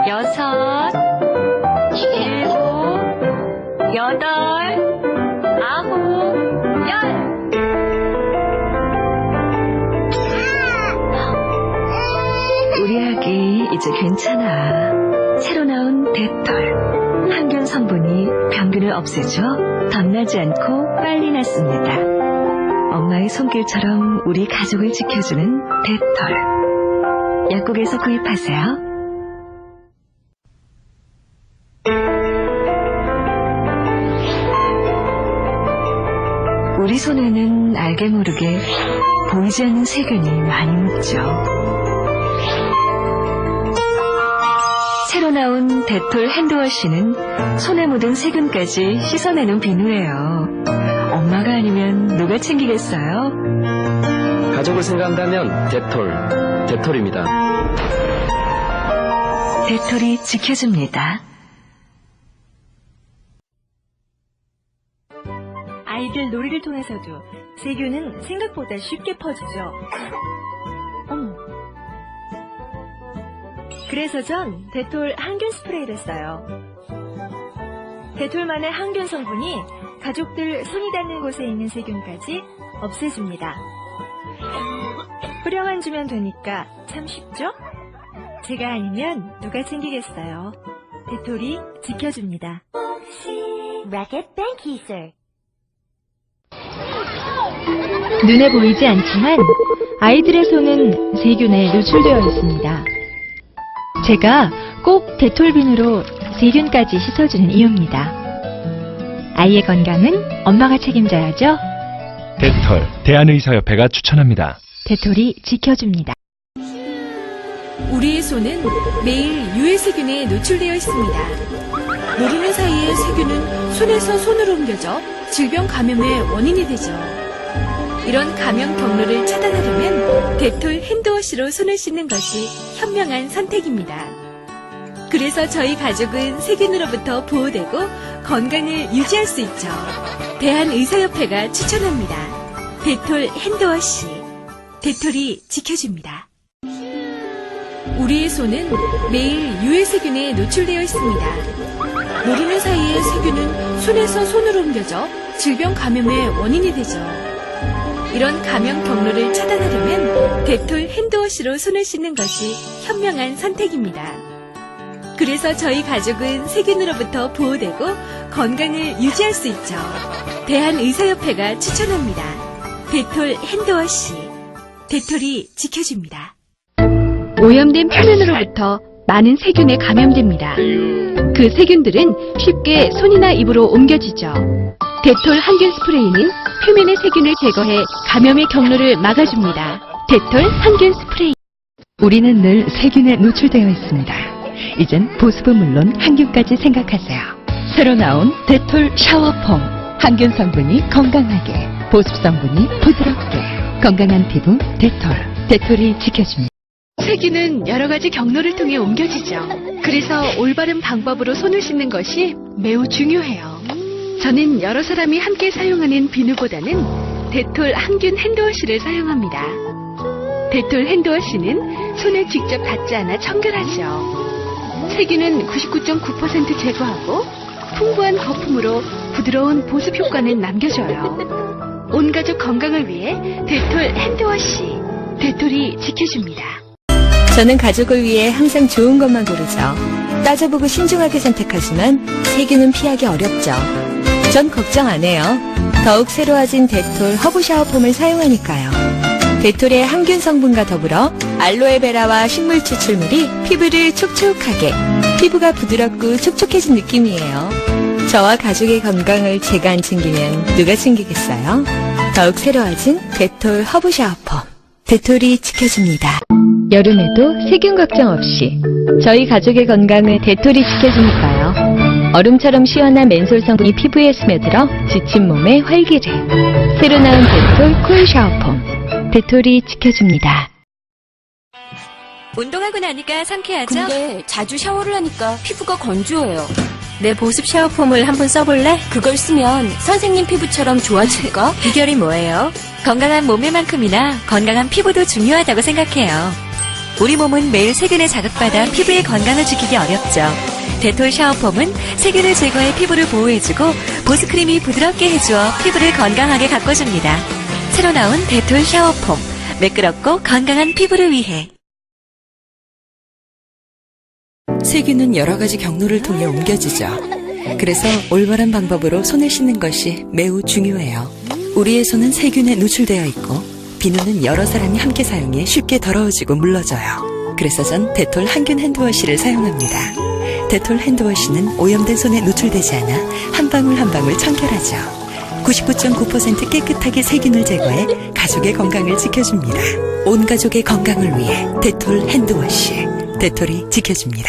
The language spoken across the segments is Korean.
6, 7, 8, 9, 10. 우리 아기 이제 괜찮아. 새로 나온 데톨. 항균 성분이 병균을 없애줘 덧나지 않고 빨리 낫습니다. 엄마의 손길처럼 우리 가족을 지켜주는 데톨. 약국에서 구입하세요. 우리 손에는 알게 모르게 보이지 않는 세균이 많이 묻죠. 새로 나온 데톨 핸드워시는 손에 묻은 세균까지 씻어내는 비누예요. 엄마가 아니면 누가 챙기겠어요? 가족을 생각한다면 데톨입니다. 데톨이 지켜줍니다. 아이들 놀이를 통해서도 세균은 생각보다 쉽게 퍼지죠. 그래서 전 데톨 항균 스프레이를 써요. 데톨만의 항균 성분이 가족들 손이 닿는 곳에 있는 세균까지 없애줍니다. 뿌려만 주면 되니까 참 쉽죠? 제가 아니면 누가 챙기겠어요. 데톨이 지켜줍니다. Racket Bankiser. 눈에 보이지 않지만 아이들의 손은 세균에 노출되어 있습니다. 제가 꼭 데톨 비누로 세균까지 씻어주는 이유입니다. 아이의 건강은 엄마가 책임져야죠. 데톨, 대한의사협회가 추천합니다. 데톨이 지켜줍니다. 우리의 손은 매일 유해세균에 노출되어 있습니다. 모르는 사이에 세균은 손에서 손으로 옮겨져 질병 감염의 원인이 되죠. 이런 감염 경로를 차단하려면 데톨 핸드워시로 손을 씻는 것이 현명한 선택입니다. 그래서 저희 가족은 세균으로부터 보호되고 건강을 유지할 수 있죠. 대한의사협회가 추천합니다. 데톨 핸드워시. 데톨이 지켜줍니다. 우리의 손은 매일 유해세균에 노출되어 있습니다. 모르는 사이에 세균은 손에서 손으로 옮겨져 질병 감염의 원인이 되죠. 이런 감염 경로를 차단하려면 데톨 핸드워시로 손을 씻는 것이 현명한 선택입니다. 그래서 저희 가족은 세균으로부터 보호되고 건강을 유지할 수 있죠. 대한의사협회가 추천합니다. 데톨 핸드워시. 데톨이 지켜줍니다. 오염된 표면으로부터 많은 세균에 감염됩니다. 그 세균들은 쉽게 손이나 입으로 옮겨지죠. 데톨 항균 스프레이는 표면의 세균을 제거해 감염의 경로를 막아줍니다. 데톨 항균 스프레이. 우리는 늘 세균에 노출되어 있습니다. 이젠 보습은 물론 항균까지 생각하세요. 새로 나온 데톨 샤워폼. 항균 성분이 건강하게, 보습 성분이 부드럽게. 건강한 피부 데톨. 데톨이 지켜줍니다. 세균은 여러 가지 경로를 통해 옮겨지죠. 그래서 올바른 방법으로 손을 씻는 것이 매우 중요해요. 저는 여러 사람이 함께 사용하는 비누보다는 데톨 항균 핸드워시를 사용합니다. 데톨 핸드워시는 손에 직접 닿지 않아 청결하죠. 세균은 99.9% 제거하고 풍부한 거품으로 부드러운 보습 효과는 남겨줘요. 온 가족 건강을 위해 데톨 핸드워시. 데톨이 지켜줍니다. 저는 가족을 위해 항상 좋은 것만 고르죠. 따져보고 신중하게 선택하지만 세균은 피하기 어렵죠. 전 걱정 안 해요. 더욱 새로워진 데톨 허브 샤워폼을 사용하니까요. 데톨의 항균 성분과 더불어 알로에베라와 식물 추출물이 피부를 촉촉하게, 피부가 부드럽고 촉촉해진 느낌이에요. 저와 가족의 건강을 제가 안 챙기면 누가 챙기겠어요? 더욱 새로워진 데톨 허브 샤워폼. 데톨이 지켜줍니다. 여름에도 세균 걱정 없이 저희 가족의 건강을 데톨이 지켜주니까요. 얼음처럼 시원한 맨솔 성분이 피부에 스며들어 지친 몸에 활기를. 새로 나온 데톨 쿨 샤워폼. 데톨이 지켜줍니다. 운동하고 나니까 상쾌하죠? 근데 자주 샤워를 하니까 피부가 건조해요. 내 보습 샤워폼을 한번 써볼래? 그걸 쓰면 선생님 피부처럼 좋아질까? 비결이 뭐예요? 건강한 몸매만큼이나 건강한 피부도 중요하다고 생각해요. 우리 몸은 매일 세균에 자극받아 피부의 건강을 지키기 어렵죠. 데톨 샤워폼은 세균을 제거해 피부를 보호해주고 보습크림이 부드럽게 해주어 피부를 건강하게 가꿔줍니다. 새로 나온 데톨 샤워폼, 매끄럽고 건강한 피부를 위해. 세균은 여러 가지 경로를 통해 옮겨지죠. 그래서 올바른 방법으로 손을 씻는 것이 매우 중요해요. 우리의 손은 세균에 노출되어 있고 비누는 여러 사람이 함께 사용해 쉽게 더러워지고 물러져요. 그래서 전 데톨 항균 핸드워시를 사용합니다. 데톨 핸드워시는 오염된 손에 노출되지 않아 한 방울 한 방울 청결하죠. 99.9% 깨끗하게 세균을 제거해 가족의 건강을 지켜줍니다. 온 가족의 건강을 위해 데톨 핸드워시. 데톨이 지켜줍니다.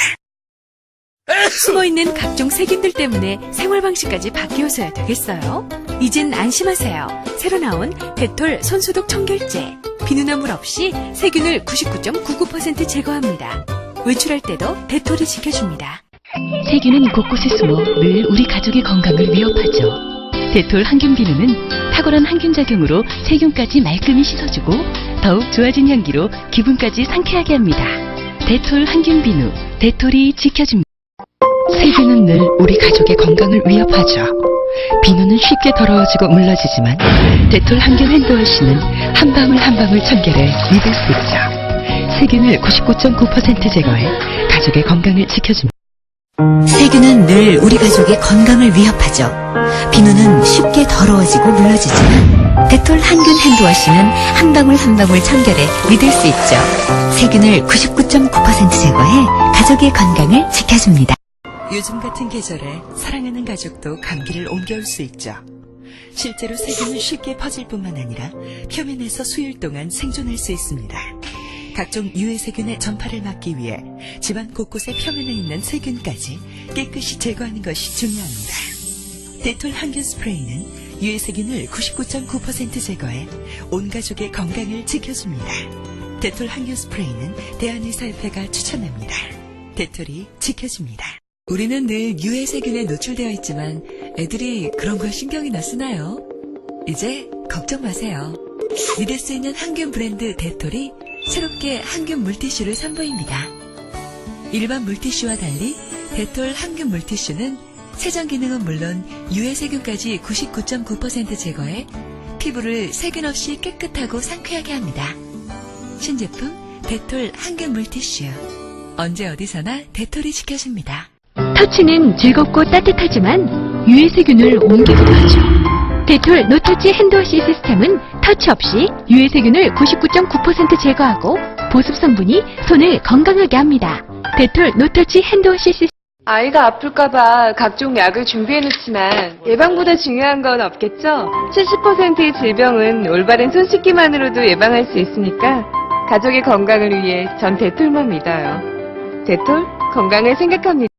숨어있는 각종 세균들 때문에 생활 방식까지 바뀌어서야 되겠어요? 이젠 안심하세요. 새로 나온 데톨 손소독 청결제. 비누나 물 없이 세균을 99.99% 제거합니다. 외출할 때도 데톨이 지켜줍니다. 세균은 곳곳에 숨어 늘 우리 가족의 건강을 위협하죠. 데톨 항균 비누는 탁월한 항균 작용으로 세균까지 말끔히 씻어주고 더욱 좋아진 향기로 기분까지 상쾌하게 합니다. 데톨 항균 비누, 데톨이 지켜줍니다. 세균은 늘 우리 가족의 건강을 위협하죠. 비누는 쉽게 더러워지고 물러지지만 데톨 항균 핸드워시는 한 방울 한 방울 청결해 믿을 수 있죠. 세균을 99.9% 제거해 가족의 건강을 지켜줍니다. 세균은 늘 우리 가족의 건강을 위협하죠. 비누는 쉽게 더러워지고 물러지지만 데톨 항균 핸드워시는 한 방울 한 방울 청결해 믿을 수 있죠. 세균을 99.9% 제거해 가족의 건강을 지켜줍니다. 요즘 같은 계절에 사랑하는 가족도 감기를 옮겨올 수 있죠. 실제로 세균은 쉽게 퍼질 뿐만 아니라 표면에서 수일 동안 생존할 수 있습니다. 각종 유해세균의 전파를 막기 위해 집안 곳곳의 표면에 있는 세균까지 깨끗이 제거하는 것이 중요합니다. 데톨 항균 스프레이는 유해세균을 99.9% 제거해 온 가족의 건강을 지켜줍니다. 데톨 항균 스프레이는 대한의사협회가 추천합니다. 데톨이 지켜줍니다. 우리는 늘 유해세균에 노출되어 있지만 애들이 그런 걸 신경이나 쓰나요? 이제 걱정 마세요. 믿을 수 있는 항균 브랜드 데톨이 새롭게 항균 물티슈를 선보입니다. 일반 물티슈와 달리 데톨 항균 물티슈는 세정 기능은 물론 유해세균까지 99.9% 제거해 피부를 세균 없이 깨끗하고 상쾌하게 합니다. 신제품 데톨 항균 물티슈. 언제 어디서나 데톨이 지켜줍니다. 터치는 즐겁고 따뜻하지만 유해세균을 옮기기도 하죠. 데톨 노터치 핸드워시 시스템은 터치 없이 유해세균을 99.9% 제거하고 보습 성분이 손을 건강하게 합니다. 데톨 노터치 핸드워시 시스템. 아이가 아플까봐 각종 약을 준비해놓지만 예방보다 중요한 건 없겠죠? 70%의 질병은 올바른 손 씻기만으로도 예방할 수 있으니까 가족의 건강을 위해 전 데톨만 믿어요. 데톨, 건강을 생각합니다.